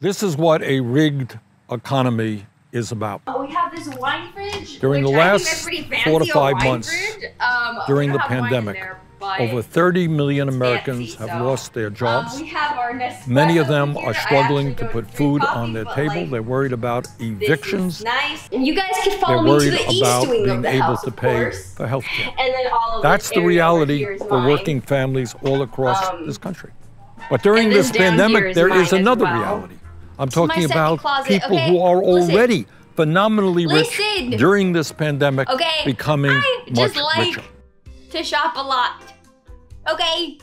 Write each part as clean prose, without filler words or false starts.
This is what a rigged economy is about. We have this wine fridge. During the last 4 to 5 months during the pandemic, over 30 million Americans have lost their jobs. Many of them are struggling to put food on their table. They're worried about evictions. And you guys can follow me to the east wing of the house, to pay for health care. And then all of That's the reality for working families all across this country. But during this pandemic, there is another reality. I'm talking about people who are already phenomenally rich during this pandemic, becoming much richer. To shop a lot. Okay.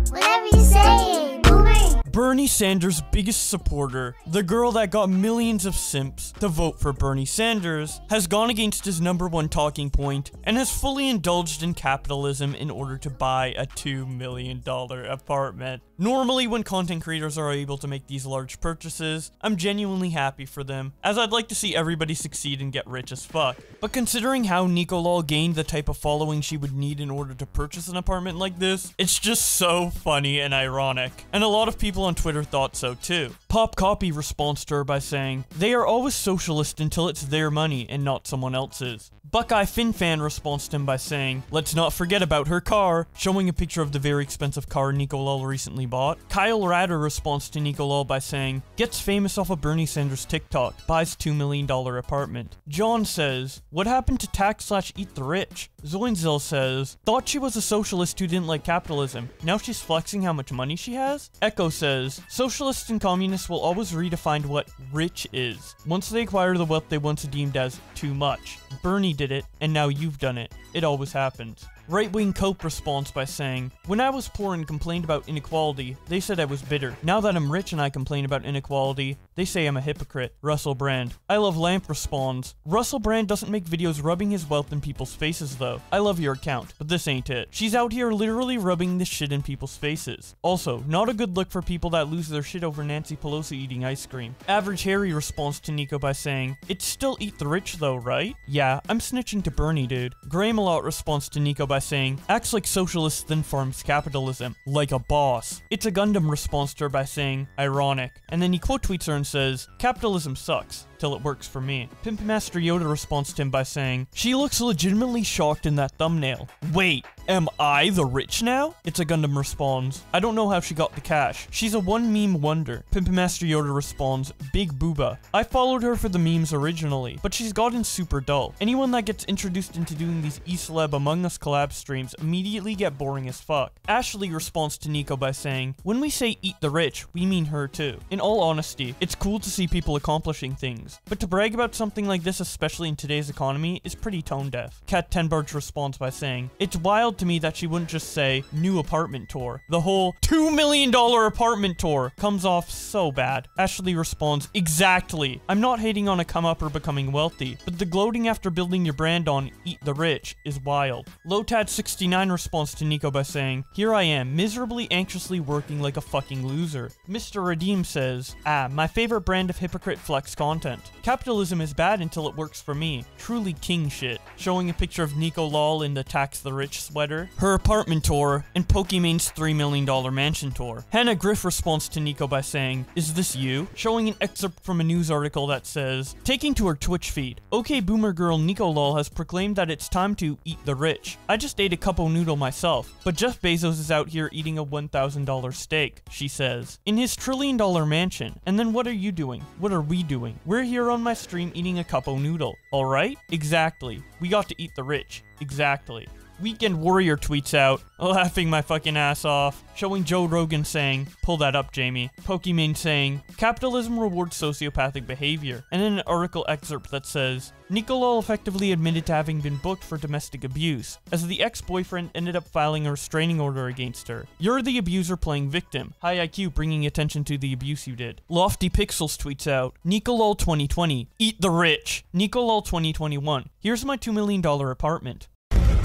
Whatever you say, boomer. Bernie Sanders' biggest supporter, the girl that got millions of simps to vote for Bernie Sanders, has gone against his #1 talking point and has fully indulged in capitalism in order to buy a $2 million apartment. Normally, when content creators are able to make these large purchases, I'm genuinely happy for them, as I'd like to see everybody succeed and get rich as fuck. But considering how Neekolul gained the type of following she would need in order to purchase an apartment like this, it's just so funny and ironic. And a lot of people on Twitter thought so too. Pop Copy responds to her by saying, "They are always socialist until it's their money and not someone else's." Buckeye FinFan responds to him by saying, "Let's not forget about her car," showing a picture of the very expensive car Neekolul recently bought. Kyle Ratter responds to Neekolul by saying, "Gets famous off of Bernie Sanders' TikTok, buys $2 million apartment." John says, "What happened to tax/eat the rich?" Zoinzil says, "Thought she was a socialist who didn't like capitalism. Now she's flexing how much money she has?" Echo says, "Socialists and communists will always redefine what rich is, once they acquire the wealth they once deemed as too much. Bernie did it, and now you've done it. It always happens." Right-wing Cope responds by saying, "When I was poor and complained about inequality, they said I was bitter. Now that I'm rich and I complain about inequality, they say I'm a hypocrite." Russell Brand. I Love Lamp responds, "Russell Brand doesn't make videos rubbing his wealth in people's faces though. I love your account, but this ain't it. She's out here literally rubbing this shit in people's faces. Also, not a good look for people that lose their shit over Nancy Pelosi eating ice cream." Average Harry responds to Nico by saying, "It's still eat the rich though, right? Yeah, I'm snitching to Bernie, dude." Graham-a-lot responds to Nico by saying, "Acts like socialists then farms capitalism, like a boss." It's a Gundam responds to her by saying, "Ironic." And then he quote tweets her and says, "Capitalism sucks, till it works for me." Pimp Master Yoda responds to him by saying, "She looks legitimately shocked in that thumbnail. Wait, am I the rich now?" It's a Gundam responds, "I don't know how she got the cash. She's a one meme wonder." Pimp Master Yoda responds, "Big booba. I followed her for the memes originally, but she's gotten super dull. Anyone that gets introduced into doing these E-Celeb Among Us collab streams immediately get boring as fuck." Ashley responds to Nico by saying, "When we say eat the rich, we mean her too. In all honesty, it's cool to see people accomplishing things, but to brag about something like this, especially in today's economy, is pretty tone deaf." Cat Tenbarge responds by saying, "It's wild to me that she wouldn't just say new apartment tour. The whole $2 million apartment tour comes off so bad." Ashley responds, "Exactly. I'm not hating on a come-upper becoming wealthy, but the gloating after building your brand on eat the rich is wild." Lotad69 responds to Nico by saying, "Here I am, miserably anxiously working like a fucking loser." Mr. Redeem says, "My favorite brand of hypocrite flex content. Capitalism is bad until it works for me. Truly king shit." Showing a picture of Neekolul in the tax the rich sweater, her apartment tour, and Pokemon's $3 million mansion tour. Hannah Griff responds to Nico by saying, "Is this you?" Showing an excerpt from a news article that says, taking to her Twitch feed, "Okay boomer girl Neekolul has proclaimed that it's time to eat the rich. I just ate a cup of noodle myself, but Jeff Bezos is out here eating a $1,000 steak," she says, "in his $1 trillion mansion. And then what are you doing? What are we doing? We're here on my stream eating a cup of noodle. Alright? Exactly. We got to eat the rich. Exactly." Weekend Warrior tweets out, laughing my fucking ass off, showing Joe Rogan saying, "Pull that up, Jamie." Pokimane saying, "Capitalism rewards sociopathic behavior," and then an article excerpt that says, "Neekolul effectively admitted to having been booked for domestic abuse, as the ex-boyfriend ended up filing a restraining order against her. You're the abuser playing victim. High IQ bringing attention to the abuse you did." Lofty Pixels tweets out, "Neekolul 2020, eat the rich. Neekolul 2021, here's my $2 million apartment."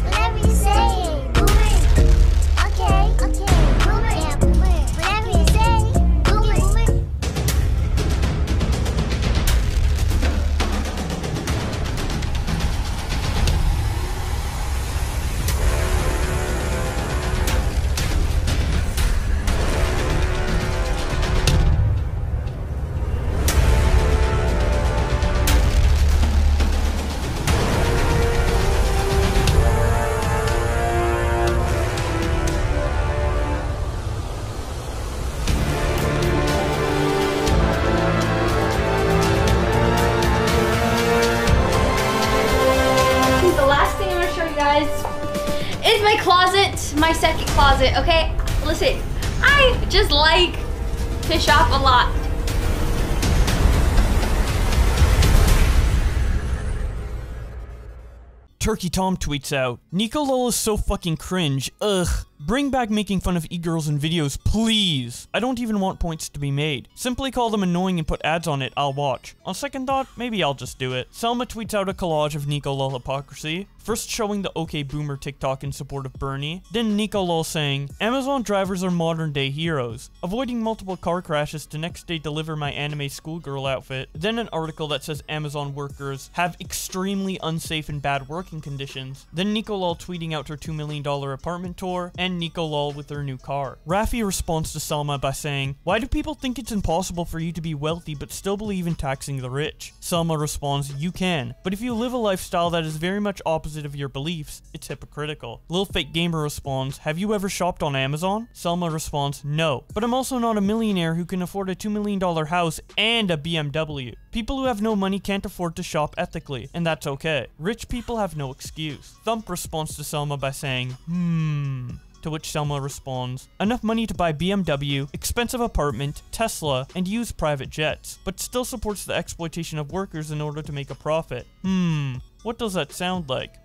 Whatever you say, boomer. Okay, boomer. Yeah, boomer. Whatever you say, boomer. second closet, okay? Listen, I just like to shop a lot. Turkey Tom tweets out, Neekolul is so fucking cringe, ugh. Bring back making fun of e-girls in videos, please. I don't even want points to be made. Simply call them annoying and put ads on it, I'll watch. On second thought, maybe I'll just do it. Selma tweets out a collage of Neekolul hypocrisy. First showing the OK Boomer TikTok in support of Bernie. Then Neekolul saying, Amazon drivers are modern day heroes. Avoiding multiple car crashes to next day deliver my anime schoolgirl outfit. Then an article that says Amazon workers have extremely unsafe and bad working conditions. Then Neekolul tweeting out her $2 million apartment tour. And Neekolul with her new car. Raffi responds to Selma by saying, why do people think it's impossible for you to be wealthy but still believe in taxing the rich? Selma responds, you can, but if you live a lifestyle that is very much opposite of your beliefs, it's hypocritical. Lil Fake Gamer responds, have you ever shopped on Amazon? Selma responds, no, but I'm also not a millionaire who can afford a $2 million house and a BMW. People who have no money can't afford to shop ethically, and that's okay. Rich people have no excuse. Thump responds to Selma by saying, to which Selma responds, enough money to buy BMW, expensive apartment, Tesla, and use private jets, but still supports the exploitation of workers in order to make a profit. What does that sound like?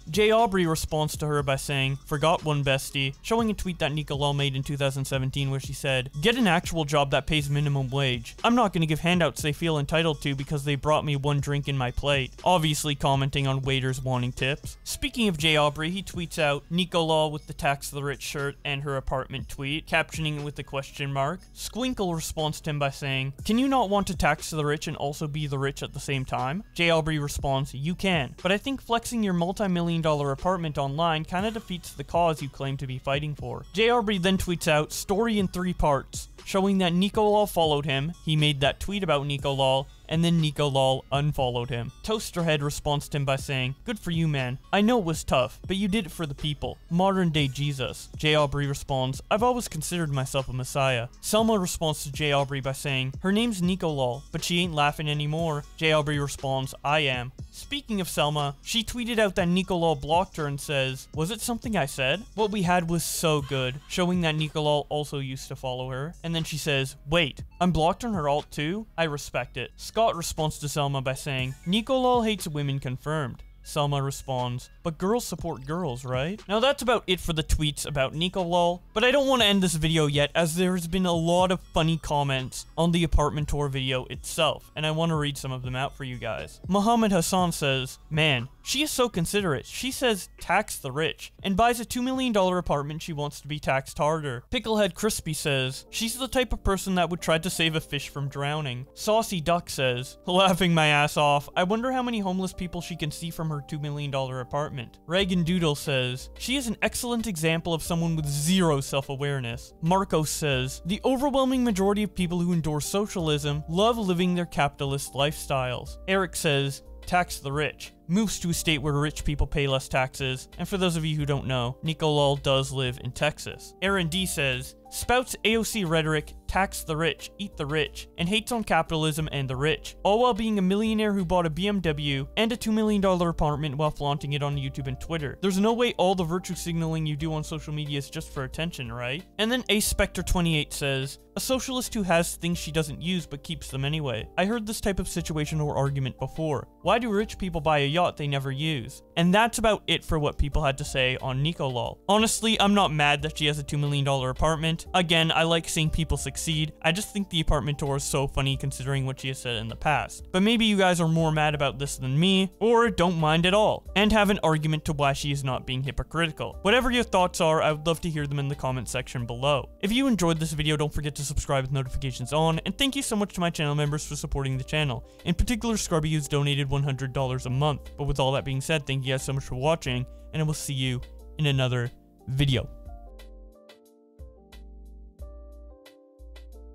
Jay Aubrey responds to her by saying, forgot one bestie, showing a tweet that Neekolul made in 2017 where she said, get an actual job that pays minimum wage. I'm not gonna give handouts they feel entitled to because they brought me one drink in my plate. Obviously commenting on waiters wanting tips. Speaking of Jay Aubrey, he tweets out Neekolul with the tax the rich shirt and her apartment tweet, captioning it with a question mark. Squinkle responds to him by saying, can you not want to tax the rich and also be the rich at the same time? Jay Aubrey responds, you can, but I think flexing your multi-million dollar apartment online kinda defeats the cause you claim to be fighting for. Jay Aubrey then tweets out, story in 3 parts, showing that Neekolul followed him, he made that tweet about Neekolul, and then Neekolul unfollowed him. Toasterhead responds to him by saying, good for you, man. I know it was tough, but you did it for the people. Modern day Jesus. Jay Aubrey responds, I've always considered myself a messiah. Selma responds to Jay Aubrey by saying, her name's Neekolul, but she ain't laughing anymore. Jay Aubrey responds, I am. Speaking of Selma, she tweeted out that Neekolul blocked her and says, was it something I said? What we had was so good, showing that Neekolul also used to follow her. And then she says, wait, I'm blocked on her alt too? I respect it. Scott responds to Selma by saying, Neekolul hates women confirmed. Selma responds, but girls support girls, right? Now that's about it for the tweets about Neekolul, but I don't want to end this video yet as there's been a lot of funny comments on the apartment tour video itself, and I want to read some of them out for you guys. Muhammad Hassan says, man, she is so considerate. She says tax the rich, and buys a $2 million apartment she wants to be taxed harder. Picklehead Crispy says, she's the type of person that would try to save a fish from drowning. Saucy Duck says, laughing my ass off, I wonder how many homeless people she can see from her $2 million apartment. Reagan Doodle says, she is an excellent example of someone with zero self-awareness. Marcos says, the overwhelming majority of people who endorse socialism love living their capitalist lifestyles. Eric says, tax the rich. Moves to a state where rich people pay less taxes, and for those of you who don't know, Neekolul does live in Texas. Aaron D says, spouts AOC rhetoric, tax the rich, eat the rich, and hates on capitalism and the rich, all while being a millionaire who bought a BMW and a $2 million apartment while flaunting it on YouTube and Twitter. There's no way all the virtue signaling you do on social media is just for attention, right? And then Spectre28 says, a socialist who has things she doesn't use but keeps them anyway. I heard this type of situation or argument before. Why do rich people buy a yacht they never use? And that's about it for what people had to say on Neekolul. Honestly, I'm not mad that she has a $2 million apartment. Again, I like seeing people succeed. I just think the apartment tour is so funny considering what she has said in the past. But maybe you guys are more mad about this than me, or don't mind at all, and have an argument to why she is not being hypocritical. Whatever your thoughts are, I would love to hear them in the comment section below. If you enjoyed this video, don't forget to subscribe with notifications on, and thank you so much to my channel members for supporting the channel. In particular, Scrubby, who's donated $100 a month. But with all that being said, thank you guys so much for watching, and I will see you in another video.